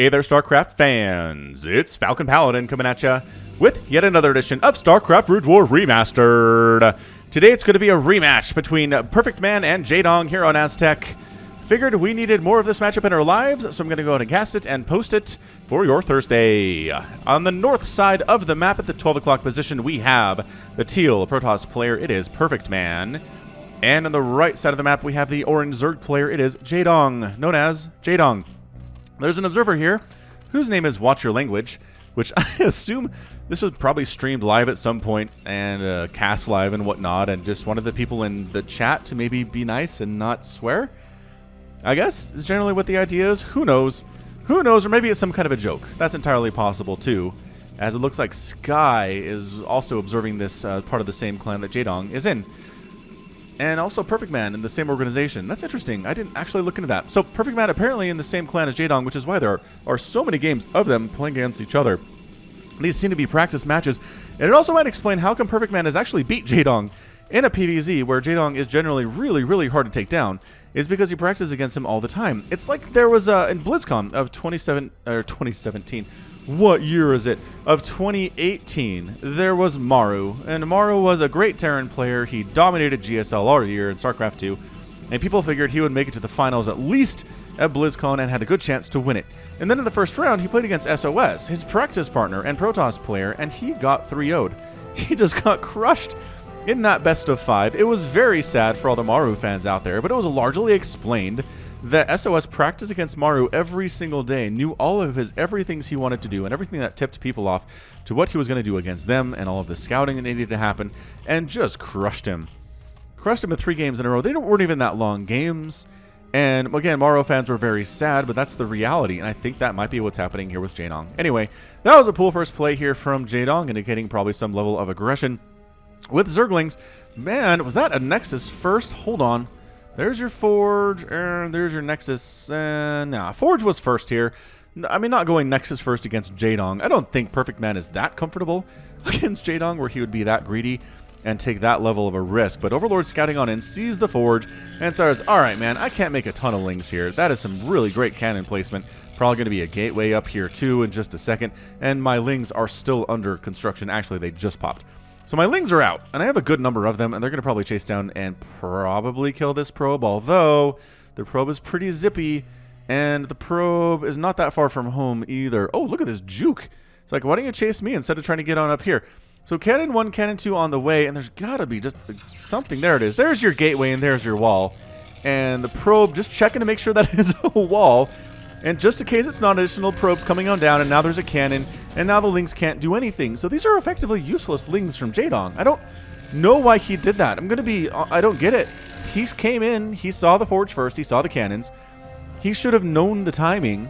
Hey there, StarCraft fans! It's Falcon Paladin coming at ya with yet another edition of StarCraft Brood War Remastered. Today it's going to be a rematch between PerfectMan and Jaedong here on Aztec. Figured we needed more of this matchup in our lives, so I'm going to go ahead and cast it and post it for your Thursday. On the north side of the map at the 12 o'clock position, we have the teal Protoss player. It is PerfectMan. And on the right side of the map, we have the orange Zerg player. It is Jaedong, known as Jaedong. There's an observer here whose name is Watch Your Language, which I assume this was probably streamed live at some point and cast live and whatnot, and just wanted the people in the chat to maybe be nice and not swear. I guess is generally what the idea is. Who knows? Who knows? Or maybe it's some kind of a joke. That's entirely possible too, as it looks like Sky is also observing this part of the same clan that Jaedong is in. And also PerfectMan in the same organization. That's interesting. I didn't actually look into that. So PerfectMan apparently in the same clan as Jaedong, which is why there are so many games of them playing against each other. These seem to be practice matches. And it also might explain how come PerfectMan has actually beat Jaedong in a PvZ, where Jaedong is generally really, really hard to take down, is because he practices against him all the time. It's like there was in BlizzCon of 2017. What year is it? Of 2018, there was Maru, and Maru was a great Terran player. He dominated GSL all year in StarCraft 2, and people figured he would make it to the finals at least at BlizzCon and had a good chance to win it. And then in the first round, he played against SOS, his practice partner and Protoss player, and he got 3-0'd. He just got crushed in that best of 5. It was very sad for all the Maru fans out there, but it was largely explained that SOS practiced against Maru every single day, knew all of his everythings he wanted to do and everything that tipped people off to what he was going to do against them and all of the scouting that needed to happen, and just crushed him. Crushed him in 3 games in a row. They weren't even that long games. And again, Maru fans were very sad, but that's the reality, and I think that might be what's happening here with Jaedong. Anyway, that was a pool first play here from Jaedong, indicating probably some level of aggression with Zerglings. Man, was that a Nexus first? Hold on. There's your Forge, and there's your Nexus. Nah, Forge was first here. I mean, not going Nexus first against Jaedong. I don't think PerfectMan is that comfortable against Jaedong where he would be that greedy and take that level of a risk. But Overlord scouting on in, sees the Forge, and says, alright man, I can't make a ton of Lings here. That is some really great cannon placement. Probably going to be a gateway up here too in just a second. And my Lings are still under construction. Actually, they just popped. So my Lings are out, and I have a good number of them, and they're going to probably chase down and probably kill this probe, although the probe is pretty zippy, and the probe is not that far from home either. Oh, look at this juke. It's like, why don't you chase me instead of trying to get on up here? So Cannon 1, Cannon 2 on the way, and there's got to be just something. There it is. There's your gateway, and there's your wall. And the probe just checking to make sure that is a wall. And just in case it's not, additional probes coming on down, and now there's a cannon, and now the Lings can't do anything. So these are effectively useless Lings from Jaedong. I don't know why he did that. I don't get it. He came in, he saw the Forge first, he saw the cannons. He should have known the timing.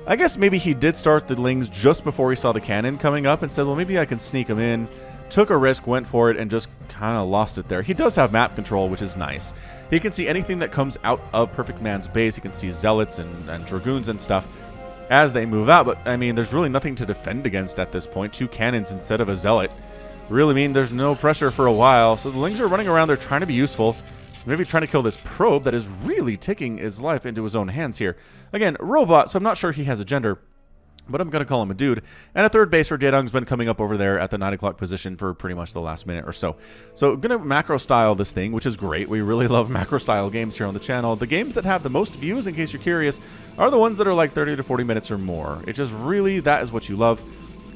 I guess maybe he did start the Lings just before he saw the cannon coming up and said, well, maybe I can sneak him in. Took a risk, went for it, and just kind of lost it there. He does have map control, which is nice. He can see anything that comes out of PerfectMan's base. He can see Zealots and Dragoons and stuff as they move out. But, I mean, there's really nothing to defend against at this point. 2 cannons instead of a Zealot really mean there's no pressure for a while. So the Lings are running around there trying to be useful. Maybe trying to kill this probe that is really taking his life into his own hands here. Again, robot, so I'm not sure he has a gender, but I'm going to call him a dude. And a third base for Jaedong's been coming up over there at the 9 o'clock position for pretty much the last minute or so. So I'm going to macro style this thing, which is great. We really love macro style games here on the channel. The games that have the most views, in case you're curious, are the ones that are like 30 to 40 minutes or more. It just really, that is what you love.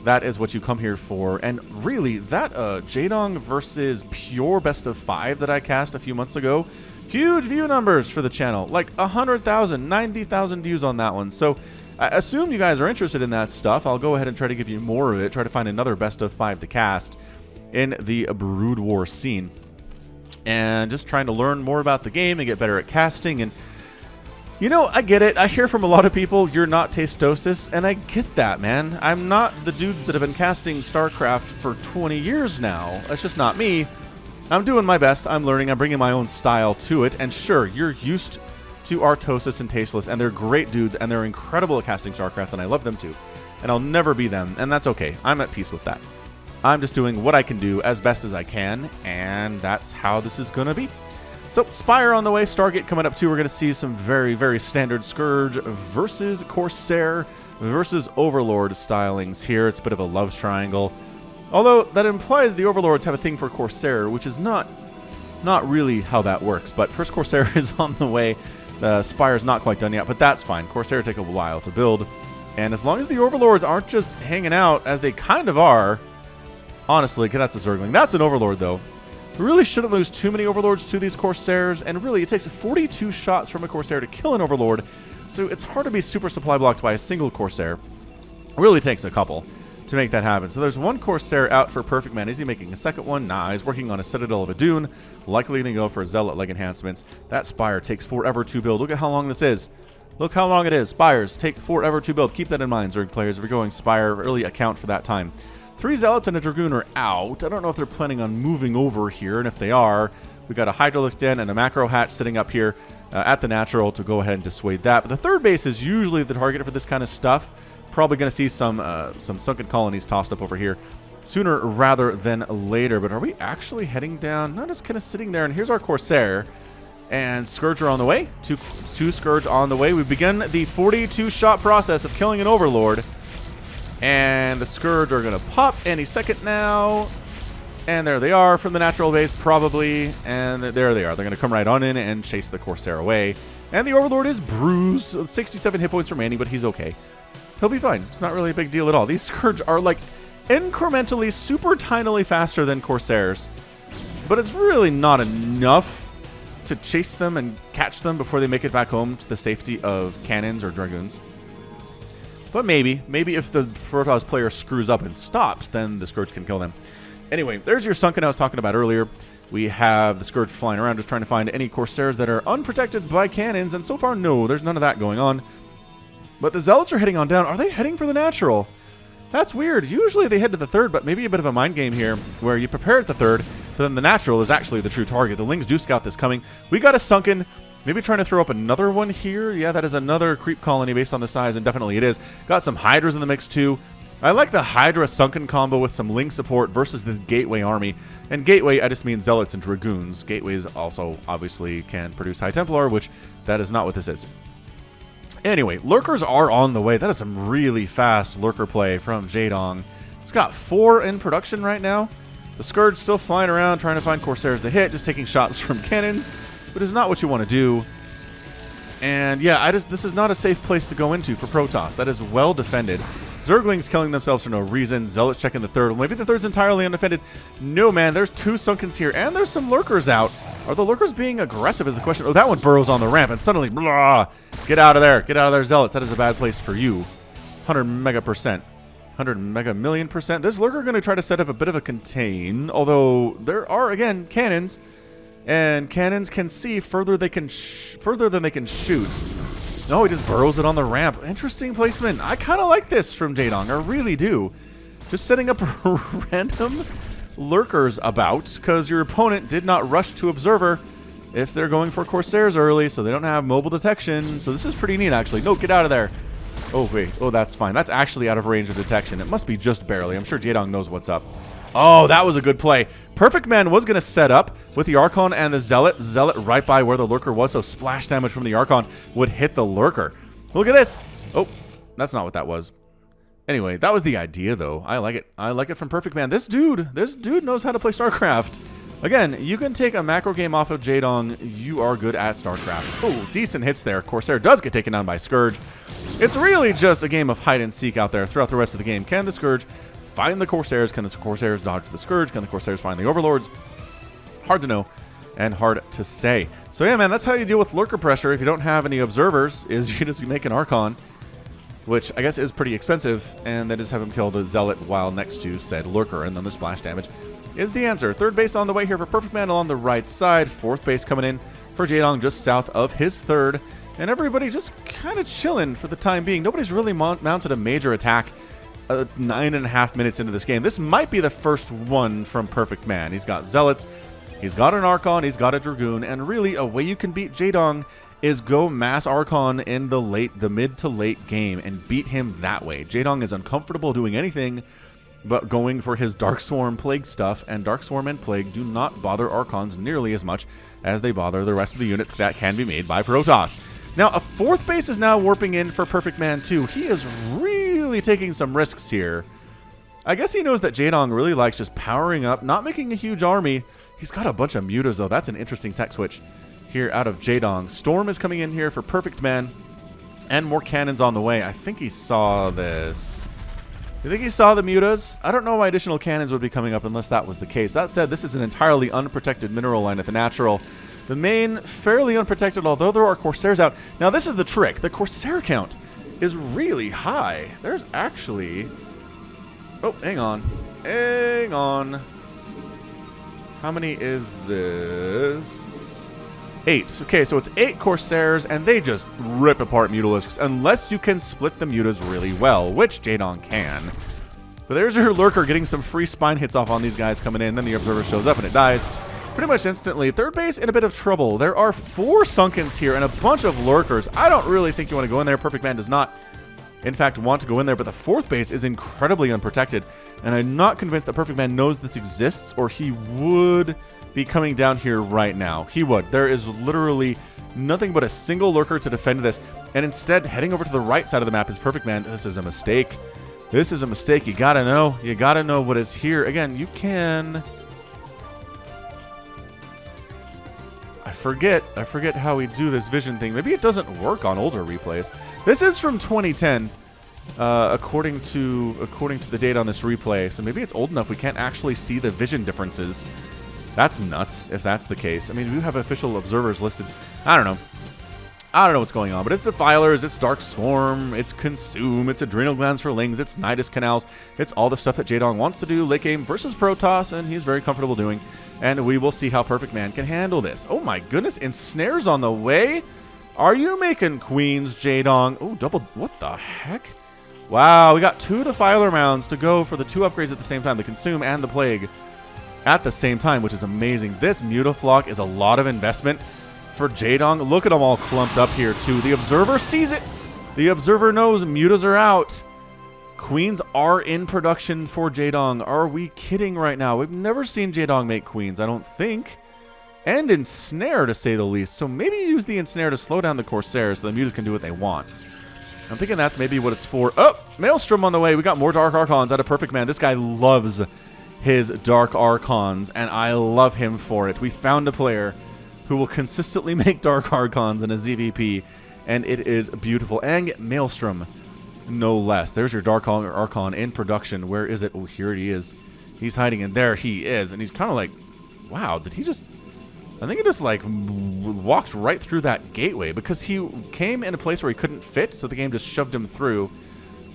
That is what you come here for. And really, that Jaedong versus pure best of 5 that I cast a few months ago, huge view numbers for the channel. Like 100,000, 90,000 views on that one. So I assume you guys are interested in that stuff. I'll go ahead and try to give you more of it. Try to find another best of 5 to cast in the Brood War scene. And just trying to learn more about the game and get better at casting. And, you know, I get it. I hear from a lot of people, you're not Tastostis. And I get that, man. I'm not the dudes that have been casting StarCraft for 20 years now. That's just not me. I'm doing my best. I'm learning. I'm bringing my own style to it. And sure, you're used to Artosis and Tasteless, and they're great dudes, and they're incredible at casting StarCraft, and I love them too. And I'll never be them, and that's okay. I'm at peace with that. I'm just doing what I can do as best as I can, and that's how this is going to be. So, Spire on the way, Stargate coming up too. We're going to see some very, very standard Scourge versus Corsair versus Overlord stylings here. It's a bit of a love triangle. Although that implies the Overlords have a thing for Corsair, which is not really how that works. But first Corsair is on the way. The Spire's not quite done yet, but that's fine. Corsair take a while to build. And as long as the Overlords aren't just hanging out, as they kind of are, honestly, that's a Zergling. That's an Overlord, though. We really shouldn't lose too many Overlords to these Corsairs, and really, it takes 42 shots from a Corsair to kill an Overlord, so it's hard to be super supply blocked by a single Corsair. It really takes a couple to make that happen. So there's one Corsair out for PerfectMan. Is he making a second one? Nah, he's working on a Citadel of a Dune, likely going to go for Zealot leg enhancements. That Spire takes forever to build. Look at how long this is. Look how long it is. Spires take forever to build. Keep that in mind, Zerg players. If you're going Spire, really account for that time. 3 Zealots and a Dragoon are out. I don't know if they're planning on moving over here, and if they are, we got a Hydralisk Den and a Macro Hatch sitting up here at the natural to go ahead and dissuade that. But the third base is usually the target for this kind of stuff. Probably going to see some sunken colonies tossed up over here sooner rather than later. But are we actually heading down? Not just kind of sitting there. And here's our Corsair. And Scourge are on the way. Two Scourge on the way. We've begun the 42-shot process of killing an Overlord. And the Scourge are going to pop any second now. And there they are from the natural base, probably. And there they are. They're going to come right on in and chase the Corsair away. And the Overlord is bruised. 67 hit points remaining, but he's okay. He'll be fine. It's not really a big deal at all. These Scourge are like incrementally, super tinily faster than Corsairs. But it's really not enough to chase them and catch them before they make it back home to the safety of cannons or dragoons. But maybe if the Protoss player screws up and stops, then the Scourge can kill them. Anyway, there's your Sunken I was talking about earlier. We have the Scourge flying around just trying to find any Corsairs that are unprotected by cannons, and so far, no, there's none of that going on. But the Zealots are heading on down. Are they heading for the natural? That's weird. Usually they head to the third, but maybe a bit of a mind game here where you prepare at the third, but then the natural is actually the true target. The Lings do scout this coming. We got a Sunken. Maybe trying to throw up another one here. Yeah, that is another creep colony based on the size, and definitely it is. Got some Hydras in the mix too. I like the Hydra Sunken combo with some Ling support versus this Gateway army. And Gateway, I just mean Zealots and Dragoons. Gateways also obviously can produce High Templar, which that is not what this is. Anyway, Lurkers are on the way. That is some really fast Lurker play from Jaedong. It's got 4 in production right now. The Scourge still flying around trying to find Corsairs to hit, just taking shots from cannons. But it's not what you want to do. And yeah, this is not a safe place to go into for Protoss. That is well defended. Zerglings killing themselves for no reason. Zealots checking the third. Well, maybe the third's entirely undefended. No, man, there's 2 Sunkens here, and there's some Lurkers out. Are the Lurkers being aggressive is the question. Oh, that one burrows on the ramp, and suddenly, blah, get out of there. Get out of there, Zealots. That is a bad place for you. 100 mega percent. 100 mega million percent. This Lurker going to try to set up a bit of a contain, although there are, again, cannons. And cannons can see further than they can shoot. No, he just burrows it on the ramp. Interesting placement. I kind of like this from Jaedong. I really do. Just setting up random Lurkers about, because your opponent did not rush to Observer if they're going for Corsairs early, so they don't have mobile detection. So this is pretty neat, actually. No, get out of there. Oh, wait. Oh, that's fine. That's actually out of range of detection. It must be just barely. I'm sure Jaedong knows what's up. Oh, that was a good play. PerfectMan was going to set up with the Archon and the Zealot. Zealot right by where the Lurker was, so splash damage from the Archon would hit the Lurker. Look at this. Oh, that's not what that was. Anyway, that was the idea, though. I like it. I like it from PerfectMan. This dude knows how to play StarCraft. Again, you can take a macro game off of Jaedong. You are good at StarCraft. Oh, decent hits there. Corsair does get taken down by Scourge. It's really just a game of hide and seek out there throughout the rest of the game. Can the Scourge find the Corsairs? Can the Corsairs dodge the Scourge? Can the Corsairs find the Overlords? Hard to know and hard to say. So yeah, man, that's how you deal with Lurker pressure if you don't have any observers, is you just make an Archon, which I guess is pretty expensive, and then just have him kill the Zealot while next to said Lurker, and then the splash damage is the answer. Third base on the way here for PerfectMan along the right side. Fourth base coming in for Jaedong just south of his third, and everybody just kind of chilling for the time being. Nobody's really mounted a major attack 9.5 minutes into this game. This might be the first one from PerfectMan. He's got Zealots, he's got an Archon, he's got a Dragoon, and really a way you can beat Jaedong is go mass Archon in the mid to late game and beat him that way. Jaedong is uncomfortable doing anything but going for his Dark Swarm Plague stuff, and Dark Swarm and Plague do not bother Archons nearly as much as they bother the rest of the units that can be made by Protoss. Now, a fourth base is now warping in for PerfectMan too. He is really really taking some risks here. I guess he knows that Jaedong really likes just powering up, not making a huge army. He's got a bunch of mutas, though. That's an interesting tech switch here out of Jaedong. Storm is coming in here for PerfectMan, and more cannons on the way. I think he saw this. You think he saw the mutas? I don't know why additional cannons would be coming up unless that was the case. That said, this is an entirely unprotected mineral line at the natural. The main, fairly unprotected, although there are Corsairs out. Now, this is the trick. The Corsair count is really high. There's actually... Oh, hang on. Hang on. How many is this? 8. Okay, so it's 8 Corsairs, and they just rip apart Mutalisks, unless you can split the mutas really well, which Jaedong can. But there's your Lurker getting some free spine hits off on these guys coming in, then the Observer shows up and it dies pretty much instantly. Third base in a bit of trouble. There are 4 Sunkens here and a bunch of Lurkers. I don't really think you want to go in there. PerfectMan does not, in fact, want to go in there, but the 4th base is incredibly unprotected, and I'm not convinced that PerfectMan knows this exists, or he would be coming down here right now. He would. There is literally nothing but a single Lurker to defend this, and instead, heading over to the right side of the map is PerfectMan. This is a mistake. This is a mistake. You gotta know. You gotta know what is here. Again, you can... I forget how we do this vision thing. Maybe it doesn't work on older replays. This is from 2010, according to the date on this replay. So maybe it's old enough we can't actually see the vision differences. That's nuts, if that's the case. I mean, we have official observers listed. I don't know. I don't know what's going on, but it's Defilers, it's Dark Swarm, it's Consume, it's Adrenal Glands for Lings, it's Nidus Canals. It's all the stuff that Jaedong wants to do late game versus Protoss, and he's very comfortable doing. And we will see how PerfectMan can handle this. Oh my goodness, Ensnares on the way? Are you making queens, Jaedong? Oh, double, what the heck? Wow, we got 2 Defiler Mounds to go for the 2 upgrades at the same time, the Consume and the Plague at the same time, which is amazing. This Mutaflock is a lot of investment for Jaedong. Look at them all clumped up here, too. The Observer sees it. The Observer knows mutas are out. Queens are in production for Jaedong. Are we kidding right now? We've never seen Jaedong make queens, I don't think. And Ensnare, to say the least. So maybe use the Ensnare to slow down the Corsairs so the mutas can do what they want. I'm thinking that's maybe what it's for. Oh, Maelstrom on the way. We got more Dark Archons out of PerfectMan. This guy loves his Dark Archons, and I love him for it. We found a player who will consistently make Dark Archons in a ZVP, and it is beautiful. And Maelstrom, no less. There's your Dark Archon in production. Where is it? Oh, here he is. He's hiding, and there he is. And he's kind of like, wow, did he just... I think he just, like, walked right through that gateway because he came in a place where he couldn't fit, so the game just shoved him through,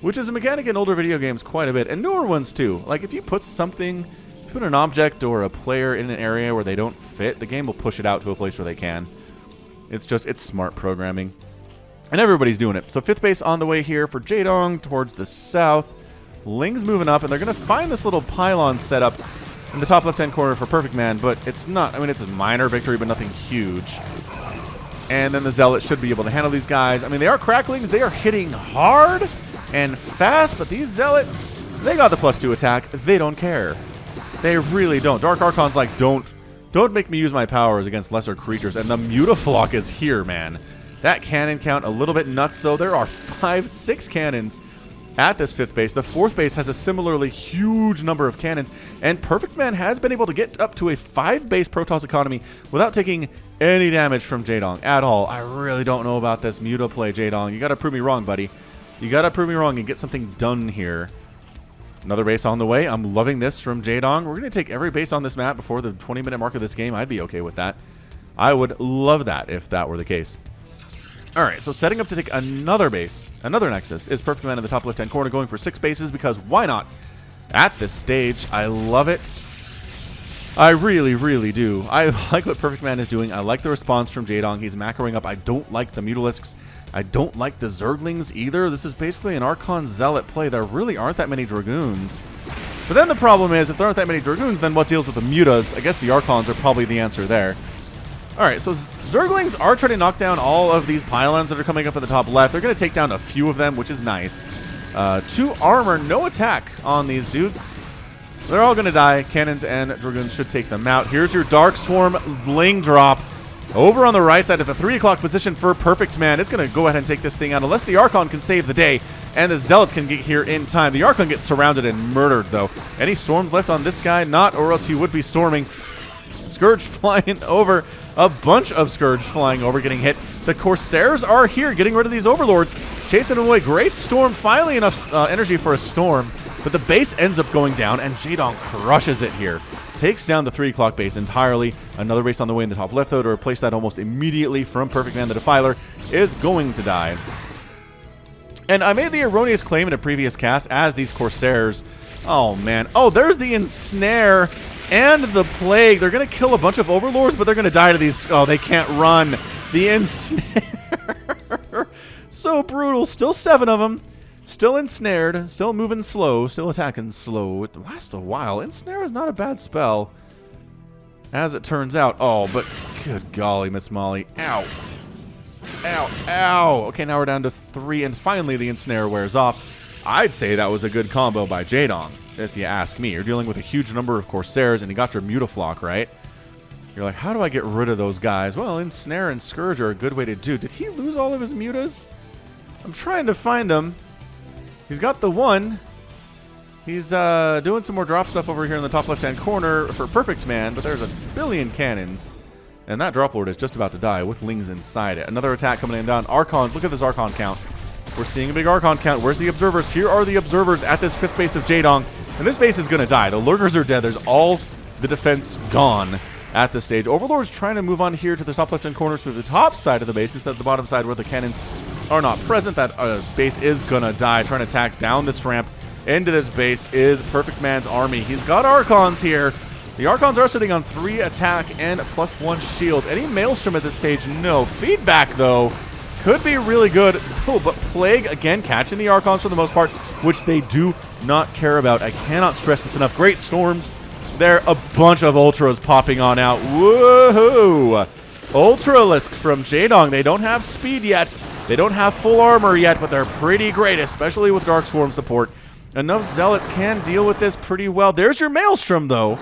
which is a mechanic in older video games quite a bit, and newer ones, too. Like, if you put something... Put an object or a player in an area where they don't fit, the game will push it out to a place where they can. It's smart programming. And everybody's doing it. So 5th base on the way here for Jaedong towards the south. Ling's moving up, and they're going to find this little pylon set up in the top left-hand corner for PerfectMan, but it's not, I mean, it's a minor victory, but nothing huge. And then the Zealots should be able to handle these guys. I mean, they are cracklings. They are hitting hard and fast, but these Zealots, they got the +2 attack. They don't care. They really don't. Dark Archon's like, don't make me use my powers against lesser creatures. And the Mutaflock is here, man. That cannon count, a little bit nuts, though. There are 6 cannons at this 5th base. The 4th base has a similarly huge number of cannons. And PerfectMan has been able to get up to a 5-base Protoss economy without taking any damage from Jaedong at all. I really don't know about this Muta play, Jaedong. You got to prove me wrong, buddy. You got to prove me wrong and get something done here. Another base on the way. I'm loving this from Jaedong. We're going to take every base on this map before the 20-minute mark of this game. I'd be okay with that. I would love that if that were the case. All right, so setting up to take another base, another Nexus, is PerfectMan in the top left-hand corner going for 6 bases because why not? At this stage, I love it. I really, really do. I like what PerfectMan is doing. I like the response from Jaedong. He's macroing up. I don't like the Mutalisks. I don't like the Zerglings either. This is basically an Archon Zealot play. There really aren't that many Dragoons. But then the problem is, if there aren't that many Dragoons, then what deals with the Mutas? I guess the Archons are probably the answer there. Alright, so Zerglings are trying to knock down all of these pylons that are coming up at the top left. They're going to take down a few of them, which is nice. 2 armor, no attack on these dudes. They're all going to die. Cannons and Dragoons should take them out. Here's your Dark Swarm Ling drop. Over on the right side at the 3 o'clock position for PerfectMan. It's going to go ahead and take this thing out unless the Archon can save the day. And the Zealots can get here in time. The Archon gets surrounded and murdered, though. Any storms left on this guy? Not, or else he would be storming. Scourge flying over. A bunch of Scourge flying over, getting hit. The Corsairs are here, getting rid of these Overlords. Chasing them away. Great storm. Finally enough energy for a storm. But the base ends up going down, and Jaedong crushes it here. Takes down the 3 o'clock base entirely. Another base on the way in the top left, though, to replace that almost immediately from PerfectMan. The Defiler is going to die. And I made the erroneous claim in a previous cast as these Corsairs. Oh, man. Oh, there's the Ensnare and the Plague. They're going to kill a bunch of Overlords, but they're going to die to these. Oh, they can't run. The Ensnare. So brutal. Still 7 of them. Still ensnared. Still moving slow. Still attacking slow. It lasts a while. Ensnare is not a bad spell, as it turns out. Oh, but good golly, Miss Molly. Ow. Ow. Ow. Okay, now we're down to 3, and finally the Ensnare wears off. I'd say that was a good combo by Jaedong, if you ask me. You're dealing with a huge number of Corsairs, and you got your Mutaflock, right? You're like, how do I get rid of those guys? Well, Ensnare and Scourge are a good way to do. Did he lose all of his Mutas? I'm trying to find him. He's got the 1. He's doing some more drop stuff over here in the top left-hand corner for PerfectMan, but there's a billion cannons. And that Drop Lord is just about to die with Lings inside it. Another attack coming in down. Archons, look at this Archon count. We're seeing a big Archon count. Where's the Observers? Here are the Observers at this 5th base of Jaedong. And this base is going to die. The Lurkers are dead. There's all the defense gone at this stage. Overlord's trying to move on here to the top left-hand corner through the top side of the base instead of the bottom side where the cannons are not present. That base is going to die. Trying to attack down this ramp into this base is PerfectMan's army. He's got Archons here. The Archons are sitting on 3 attack and +1 shield. Any Maelstrom at this stage? No. Feedback, though, could be really good. Oh, but Plague, again, catching the Archons for the most part, which they do not care about. I cannot stress this enough. Great storms. There, a bunch of Ultras popping on out. Woohoo! Ultralisks from Jaedong. They don't have speed yet. They don't have full armor yet, but they're pretty great, especially with Dark Swarm support. Enough Zealots can deal with this pretty well. There's your Maelstrom, though.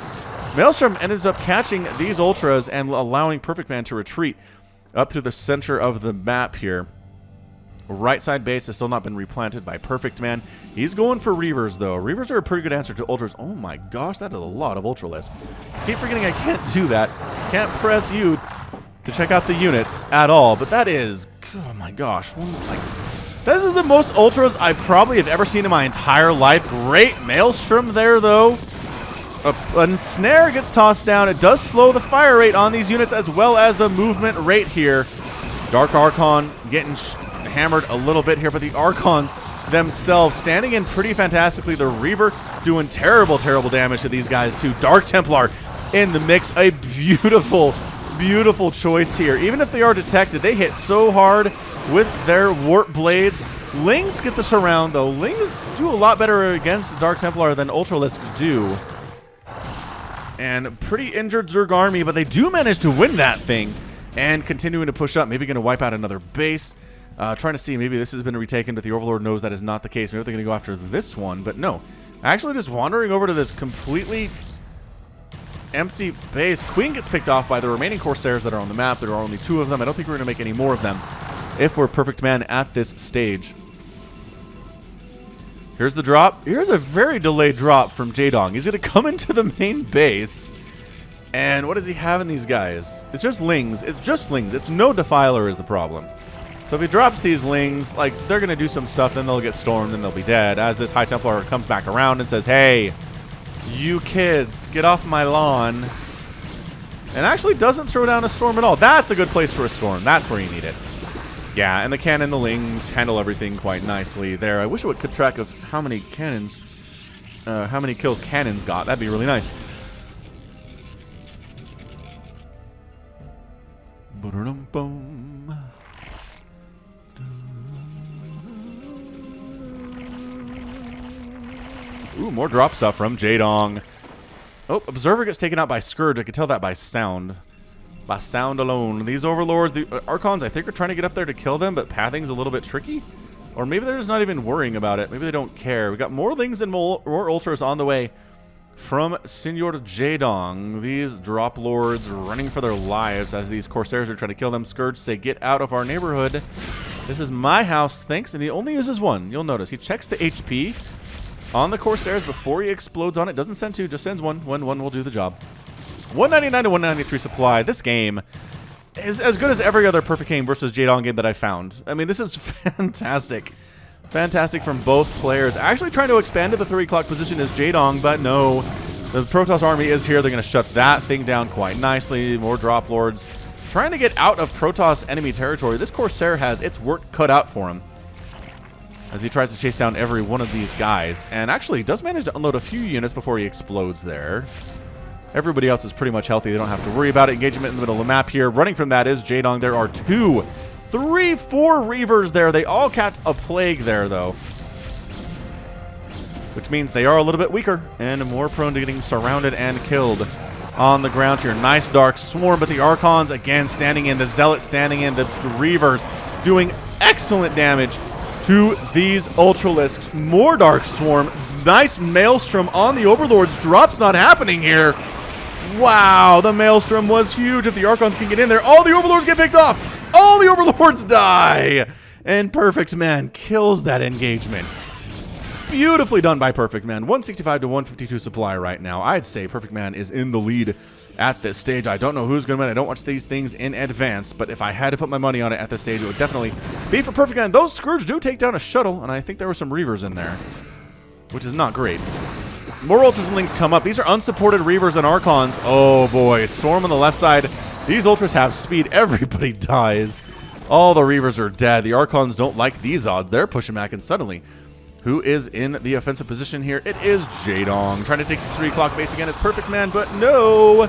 Maelstrom ends up catching these Ultras and allowing PerfectMan to retreat up to the center of the map here. Right side base has still not been replanted by PerfectMan. He's going for Reavers, though. Reavers are a pretty good answer to Ultras. Oh my gosh, that is a lot of Ultralisks. I keep forgetting I can't do that. Can't press U to check out the units at all, but that is, oh my gosh. This is the most Ultras I probably have ever seen in my entire life. Great Maelstrom there, though. A Snare gets tossed down. It does slow the fire rate on these units as well as the movement rate here. Dark Archon getting hammered a little bit here, but the Archons themselves standing in pretty fantastically. The Reaver doing terrible, terrible damage to these guys too. Dark Templar in the mix. A beautiful, beautiful choice here. Even if they are detected, they hit so hard with their Warp Blades. Lings get the surround, though. Lings do a lot better against Dark Templar than Ultralisks do. And pretty injured Zerg army, but they do manage to win that thing and continuing to push up. Maybe going to wipe out another base. Trying to see, maybe this has been retaken, but the Overlord knows that is not the case. Maybe they're going to go after this one, but no. Actually just wandering over to this completely empty base. Queen gets picked off by the remaining Corsairs that are on the map. There are only 2 of them. I don't think we're going to make any more of them if we're PerfectMan at this stage. Here's the drop. Here's a very delayed drop from Jaedong. He's going to come into the main base. And what does he have in these guys? It's just Lings. It's just Lings. It's no Defiler is the problem. So if he drops these Lings, like, they're going to do some stuff, then they'll get stormed, then they'll be dead. As this High Templar comes back around and says, hey, you kids, get off my lawn. And actually doesn't throw down a storm at all. That's a good place for a storm. That's where you need it. Yeah, and the cannon, the Lings handle everything quite nicely there. I wish I would keep track of how many cannons, how many kills cannons got. That'd be really nice. Ooh, more drop stuff from Jaedong. Oh, Observer gets taken out by Scourge. I could tell that by sound. By sound alone. These Overlords, the Archons, I think are trying to get up there to kill them, but pathing's a little bit tricky. Or maybe they're just not even worrying about it. Maybe they don't care. We got more Lings and more Ultras on the way from Senor Jaedong. These Drop Lords running for their lives as these Corsairs are trying to kill them. Scourge say, get out of our neighborhood. This is my house, thanks, and he only uses one. You'll notice. He checks the HP on the Corsairs before he explodes on it. Doesn't send two, just sends one. One will do the job. 199 to 193 supply. This game is as good as every other Perfect game versus Jaedong game that I found. I mean, this is fantastic. Fantastic from both players. Actually trying to expand to the 3 o'clock position is Jaedong, but no. The Protoss army is here. They're going to shut that thing down quite nicely. More drop lords. Trying to get out of Protoss enemy territory. This Corsair has its work cut out for him as he tries to chase down every one of these guys. And actually does manage to unload a few units before he explodes there. Everybody else is pretty much healthy. They don't have to worry about it. Engagement in the middle of the map here. Running from that is Jaedong. There are 2, 3, 4 Reavers there. They all catch a plague there, though. Which means they are a little bit weaker and more prone to getting surrounded and killed on the ground here. Nice Dark Swarm, but the Archons, again, standing in. The Zealots standing in. The Reavers doing excellent damage to these Ultralisks. More Dark Swarm. Nice Maelstrom on the Overlords. Drops not happening here. Wow, the Maelstrom was huge. If the Archons can get in there, all the Overlords get picked off. All the Overlords die. And PerfectMan kills that engagement. Beautifully done by PerfectMan. 165 to 152 supply right now. I'd say PerfectMan is in the lead at this stage. I don't know who's going to win. I don't watch these things in advance, but if I had to put my money on it at this stage, it would definitely be for PerfectMan. Those Scourge do take down a shuttle, and I think there were some Reavers in there, which is not great. More Ultras and Lings come up. These are unsupported Reavers and Archons. Oh boy, Storm on the left side. These Ultras have speed. Everybody dies. All the Reavers are dead. The Archons don't like these odds. They're pushing back, and suddenly, who is in the offensive position here? It is Jaedong. Trying to take the 3 o'clock base again. It's PerfectMan, but no.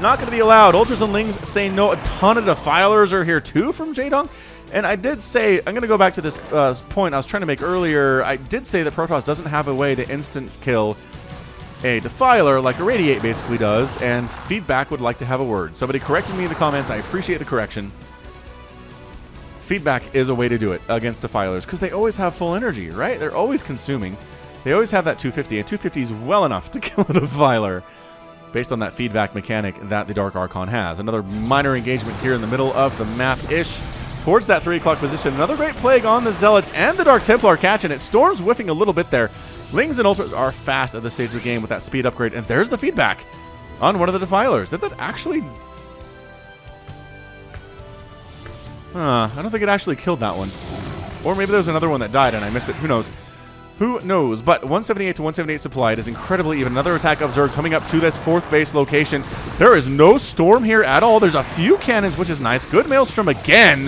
Not going to be allowed. Ultras and Lings say no. A ton of Defilers are here too from Jaedong. And I did say, I'm going to go back to this point I was trying to make earlier. I did say that Protoss doesn't have a way to instant kill a Defiler like a Radiate basically does, and Feedback would like to have a word. Somebody corrected me in the comments. I appreciate the correction. Feedback is a way to do it against Defilers because they always have full energy, right? They're always consuming. They always have that 250, and 250 is well enough to kill a Defiler based on that feedback mechanic that the Dark Archon has. Another minor engagement here in the middle of the map-ish towards that 3 o'clock position. Another great plague on the Zealots and the Dark Templar catching it. Storm's whiffing a little bit there. Lings and Ultras are fast at this stage of the game with that speed upgrade, and there's the feedback on one of the Defilers. Did that actually... I don't think it actually killed that one. Or maybe there was another one that died and I missed it. Who knows? Who knows? But 178 to 178 supply. It is incredibly even. Another attack of Zerg coming up to this 4th base location. There is no Storm here at all. There's a few cannons, which is nice. Good Maelstrom again.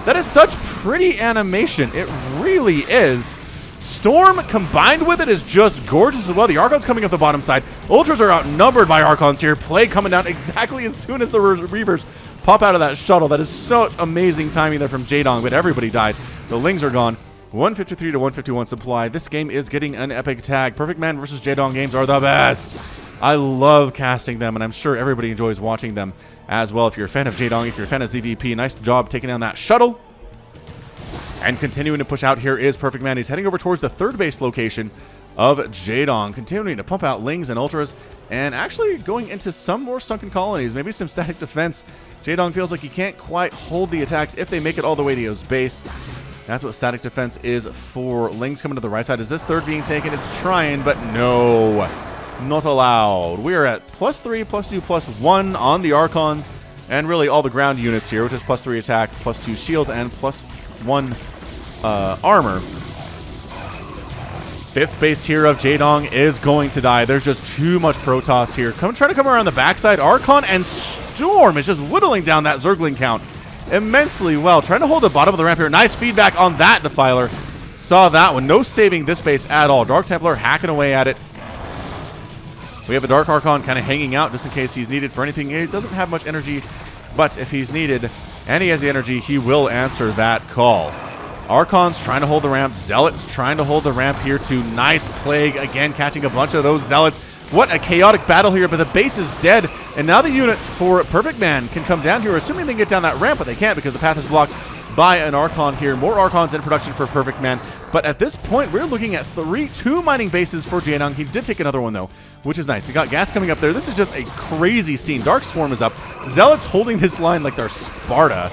That is such pretty animation. It really is. Storm combined with it is just gorgeous as well. The Archons coming up the bottom side. Ultras are outnumbered by Archons here. Plague coming down exactly as soon as the Reavers pop out of that shuttle. That is so amazing timing there from Jaedong, but everybody dies. The Lings are gone. 153 to 151 supply. This game is getting an epic tag. PerfectMan versus Jaedong games are the best. I love casting them, and I'm sure everybody enjoys watching them as well. If you're a fan of Jaedong, if you're a fan of ZVP, nice job taking down that shuttle. And continuing to push out here is PerfectMan. He's heading over towards the 3rd base location of Jaedong, continuing to pump out Lings and Ultras, and actually going into some more sunken colonies, maybe some static defense. Jaedong feels like he can't quite hold the attacks if they make it all the way to his base. That's what static defense is for. Lings coming to the right side. Is this 3rd being taken? It's trying, but no. Not allowed. We are at +3, +2, +1 on the Archons, and really all the ground units here, which is +3 attack, +2 shield, and +1 armor. 5th base here of Jaedong is going to die. There's just too much Protoss here. Trying to come around the backside. Archon and Storm is just whittling down that Zergling count immensely well. Trying to hold the bottom of the ramp here. Nice feedback on that Defiler. Saw that one. No saving this base at all. Dark Templar hacking away at it. We have a Dark Archon kind of hanging out just in case he's needed for anything. He doesn't have much energy, but if he's needed and he has the energy, he will answer that call. Archons trying to hold the ramp. Zealots trying to hold the ramp here too. Nice plague. Again, catching a bunch of those Zealots. What a chaotic battle here, but the base is dead. And now the units for PerfectMan can come down here, assuming they can get down that ramp, but they can't because the path is blocked by an Archon here. More Archons in production for PerfectMan. But at this point, we're looking at 2 mining bases for Jaedong. He did take another one, though, which is nice. He got gas coming up there. This is just a crazy scene. Dark Swarm is up. Zealots holding this line like they're Sparta.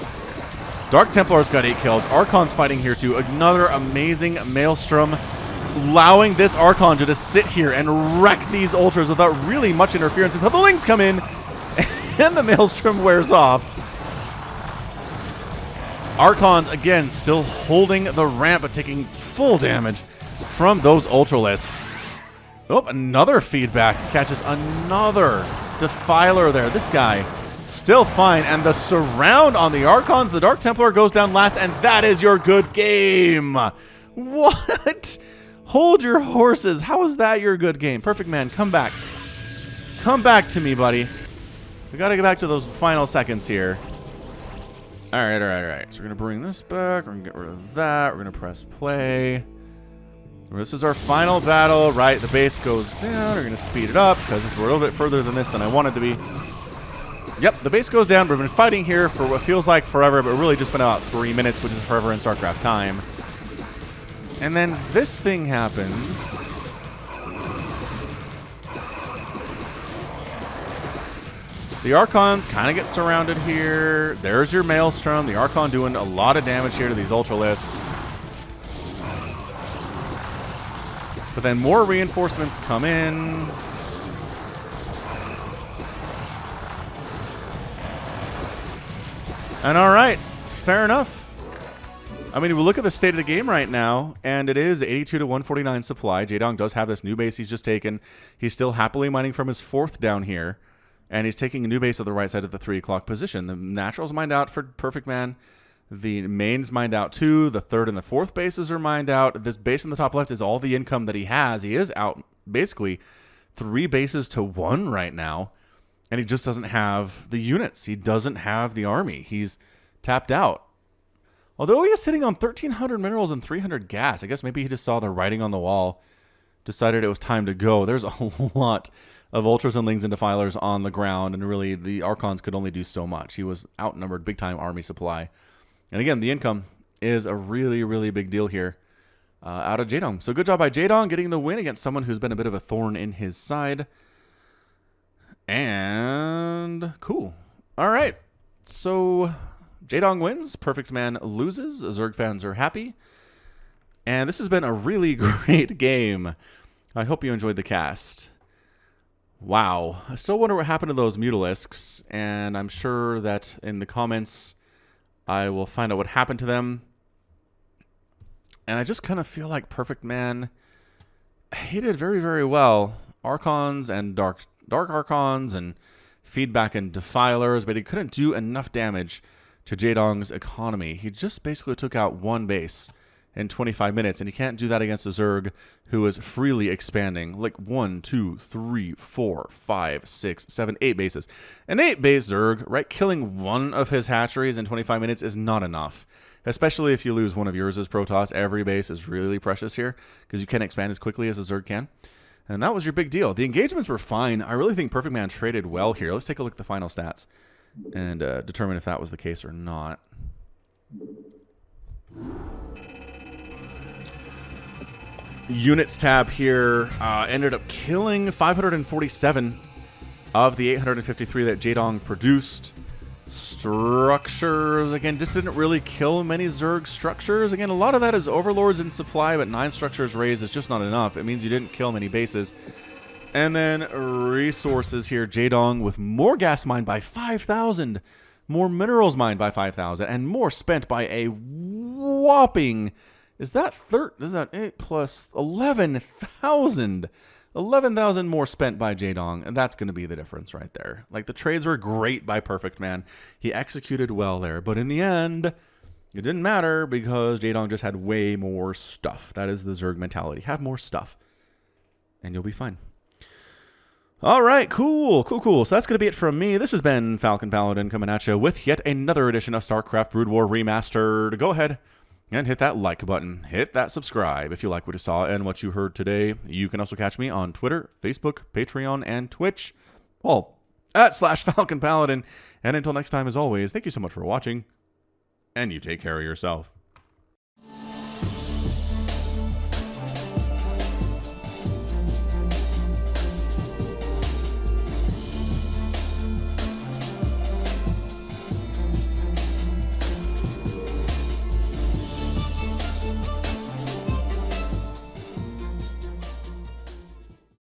Dark Templar's got 8 kills. Archon's fighting here too. Another amazing Maelstrom, allowing this Archon to just sit here and wreck these Ultras without really much interference until the Lings come in and the Maelstrom wears off. Archons, again, still holding the ramp, but taking full damage from those Ultralisks. Oh, another feedback. Catches another Defiler there. This guy still fine. And the surround on the Archons. The Dark Templar goes down last, and that is your good game. What? Hold your horses. How is that your good game? PerfectMan, come back. Come back to me, buddy. We got to get back to those final seconds here. All right. So we're going to bring this back. We're going to get rid of that. We're going to press play. This is our final battle, right? The base goes down. We're going to speed it up because we're a little bit further than this than I wanted to be. Yep, the base goes down. We've been fighting here for what feels like forever, but really just been about 3 minutes, which is forever in StarCraft time. And then this thing happens. The Archons kind of get surrounded here. There's your Maelstrom. The Archon doing a lot of damage here to these Ultralisks. But then more reinforcements come in. And all right, fair enough. I mean, we look at the state of the game right now, and it is 82 to 149 supply. Jaedong does have this new base he's just taken. He's still happily mining from his 4th down here. And he's taking a new base on the right side of the 3 o'clock position. The Natural's mined out for PerfectMan. The main's mined out too. The 3rd and the 4th bases are mined out. This base in the top left is all the income that he has. He is out basically 3 bases to 1 right now. And he just doesn't have the units. He doesn't have the army. He's tapped out. Although he is sitting on 1,300 minerals and 300 gas. I guess maybe he just saw the writing on the wall, decided it was time to go. There's a lot of Ultras and Lings and Defilers on the ground, and really the Archons could only do so much. He was outnumbered, big-time army supply. And again, the income is a really, really big deal here out of Jaedong. So good job by Jaedong getting the win against someone who's been a bit of a thorn in his side. And cool. All right. So Jaedong wins. PerfectMan loses. Zerg fans are happy. And this has been a really great game. I hope you enjoyed the cast. Wow. I still wonder what happened to those Mutalisks, and I'm sure that in the comments I will find out what happened to them. And I just kind of feel like PerfectMan, he did very, very well. Archons and Dark Archons and feedback and Defilers, but he couldn't do enough damage to Jaedong's economy. He just basically took out 1 base in 25 minutes, and he can't do that against a Zerg who is freely expanding. Like 1, 2, 3, 4, 5, 6, 7, 8 bases. An 8-base Zerg, right? Killing 1 of his hatcheries in 25 minutes is not enough. Especially if you lose one of yours as Protoss. Every base is really precious here because you can't expand as quickly as a Zerg can. And that was your big deal. The engagements were fine. I really think PerfectMan traded well here. Let's take a look at the final stats and determine if that was the case or not. Units tab here ended up killing 547 of the 853 that Jaedong produced. Structures, again, just didn't really kill many Zerg structures. Again, a lot of that is overlords in supply, but 9 structures raised is just not enough. It means you didn't kill many bases. And then resources here, Jaedong with more gas mined by 5,000, more minerals mined by 5,000, and more spent by a whopping... Is that 8 plus 11,000? 11,000 more spent by Jaedong, and that's going to be the difference right there. Like, the trades were great by PerfectMan. He executed well there, but in the end, it didn't matter because Jaedong just had way more stuff. That is the Zerg mentality. Have more stuff, and you'll be fine. All right, cool. So that's going to be it from me. This has been Falcon Paladin coming at you with yet another edition of StarCraft Brood War Remastered. Go ahead and hit that like button. Hit that subscribe if you like what you saw and what you heard today. You can also catch me on Twitter, Facebook, Patreon, and Twitch. All at /Falcon Paladin. And until next time, as always, thank you so much for watching, and you take care of yourself.